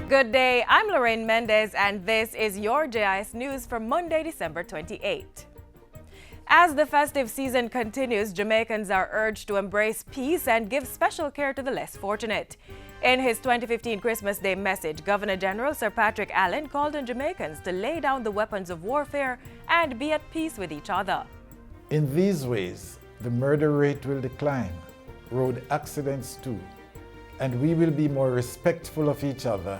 Good day, I'm Lorraine Mendez and this is your JIS News for Monday, December 28. As the festive season continues, Jamaicans are urged to embrace peace and give special care to the less fortunate. In his 2015 Christmas Day message, Governor General Sir Patrick Allen called on Jamaicans to lay down the weapons of warfare and be at peace with each other. In these ways, the murder rate will decline, road accidents too, and we will be more respectful of each other,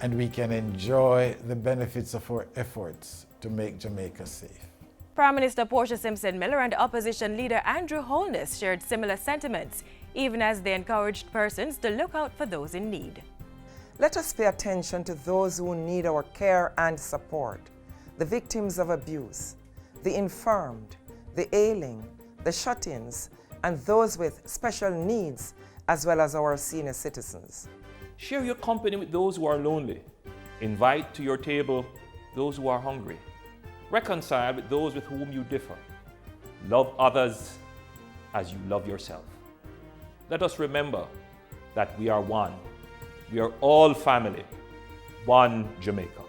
and we can enjoy the benefits of our efforts to make Jamaica safe. Prime Minister Portia Simpson Miller and opposition leader Andrew Holness shared similar sentiments, even as they encouraged persons to look out for those in need. Let us pay attention to those who need our care and support, the victims of abuse, the infirmed, the ailing, the shut-ins, and those with special needs, as well as our senior citizens. Share your company with those who are lonely. Invite to your table those who are hungry. Reconcile with those with whom you differ. Love others as you love yourself. Let us remember that we are one. We are all family. One Jamaica.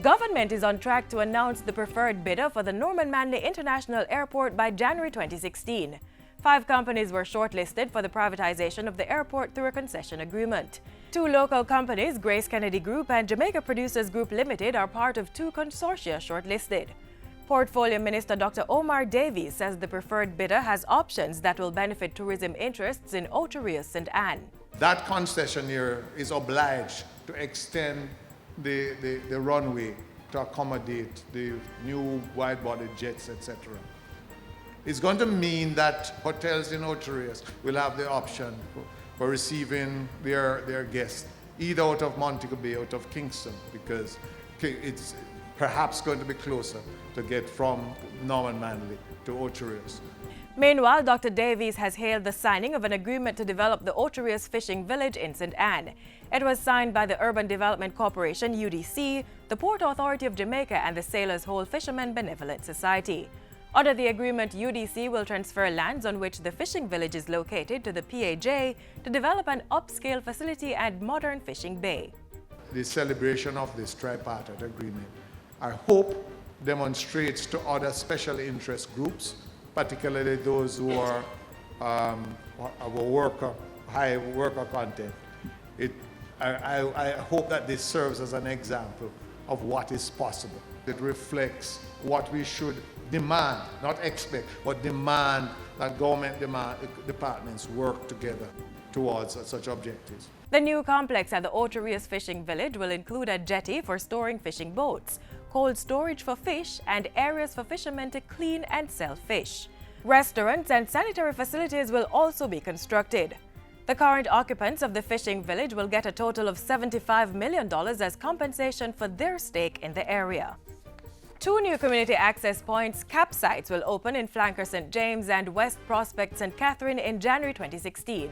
Government is on track to announce the preferred bidder for the Norman Manley International Airport by January 2016. 5 companies were shortlisted for the privatization of the airport through a concession agreement. 2 local companies, Grace Kennedy Group and Jamaica Producers Group Limited, are part of 2 consortia shortlisted. Portfolio Minister Dr. Omar Davies says the preferred bidder has options that will benefit tourism interests in Ocho, Rios, St. Anne. That concessionaire is obliged to extend the runway to accommodate the new wide-body jets, etc. It's going to mean that hotels in Ocho Rios will have the option for receiving their guests either out of Montego Bay, out of Kingston, because it's perhaps going to be closer to get from Norman Manley to Ocho Rios. Meanwhile, Dr. Davies has hailed the signing of an agreement to develop the Ocho Rios Fishing Village in St. Anne. It was signed by the Urban Development Corporation, UDC, the Port Authority of Jamaica, and the Sailors' Hole Fishermen Benevolent Society. Under the agreement, UDC will transfer lands on which the fishing village is located to the PAJ to develop an upscale facility and modern fishing bay. The celebration of this tripartite agreement, I hope, demonstrates to other special interest groups, particularly those who are high worker content. I hope that this serves as an example of what is possible. It reflects what we should demand, not expect, but demand that government departments work together towards such objectives. The new complex at the Ocho Rios Fishing Village will include a jetty for storing fishing boats, cold storage for fish, and areas for fishermen to clean and sell fish. Restaurants and sanitary facilities will also be constructed. The current occupants of the fishing village will get a total of $75 million as compensation for their stake in the area. 2 new community access points, CAP sites, will open in Flanker St. James and West Prospect St. Catherine in January 2016.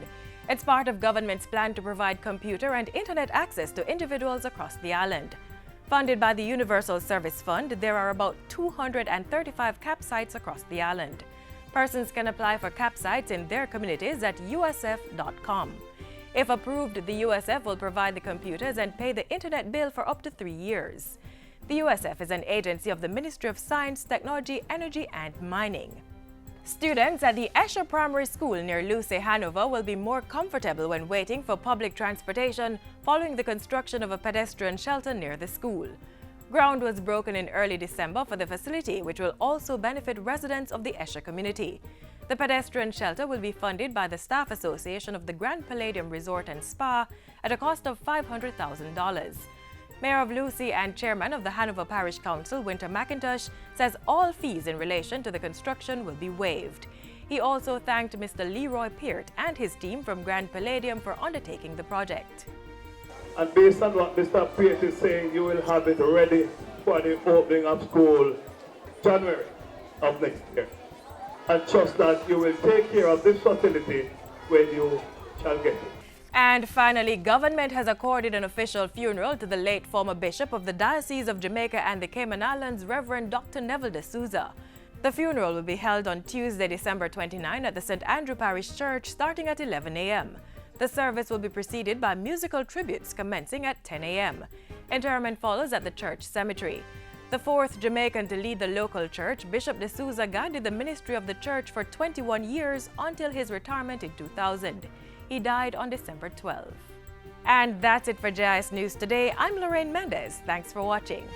It's part of government's plan to provide computer and internet access to individuals across the island. Funded by the Universal Service Fund, there are about 235 CAP sites across the island. Persons can apply for CAP sites in their communities at usf.com. If approved, the USF will provide the computers and pay the internet bill for up to 3 years. The USF is an agency of the Ministry of Science, Technology, Energy and Mining. Students at the Esher Primary School near Lucy, Hanover will be more comfortable when waiting for public transportation following the construction of a pedestrian shelter near the school. Ground was broken in early December for the facility, which will also benefit residents of the Esher community. The pedestrian shelter will be funded by the Staff Association of the Grand Palladium Resort and Spa at a cost of $500,000. Mayor of Lucy and Chairman of the Hanover Parish Council, Winter McIntosh, says all fees in relation to the construction will be waived. He also thanked Mr. Leroy Peart and his team from Grand Palladium for undertaking the project. And based on what Mr. Peart is saying, you will have it ready for the opening of school January of next year. And trust that you will take care of this facility when you shall get it. And finally, government has accorded an official funeral to the late former Bishop of the Diocese of Jamaica and the Cayman Islands, Reverend Dr. Neville deSouza. The funeral will be held on Tuesday, December 29 at the St. Andrew Parish Church starting at 11 a.m. The service will be preceded by musical tributes commencing at 10 a.m. Interment follows at the church cemetery. The fourth Jamaican to lead the local church, Bishop deSouza guided the ministry of the church for 21 years until his retirement in 2000. He died on December 12. And that's it for JIS News Today. I'm Lorraine Mendez. Thanks for watching.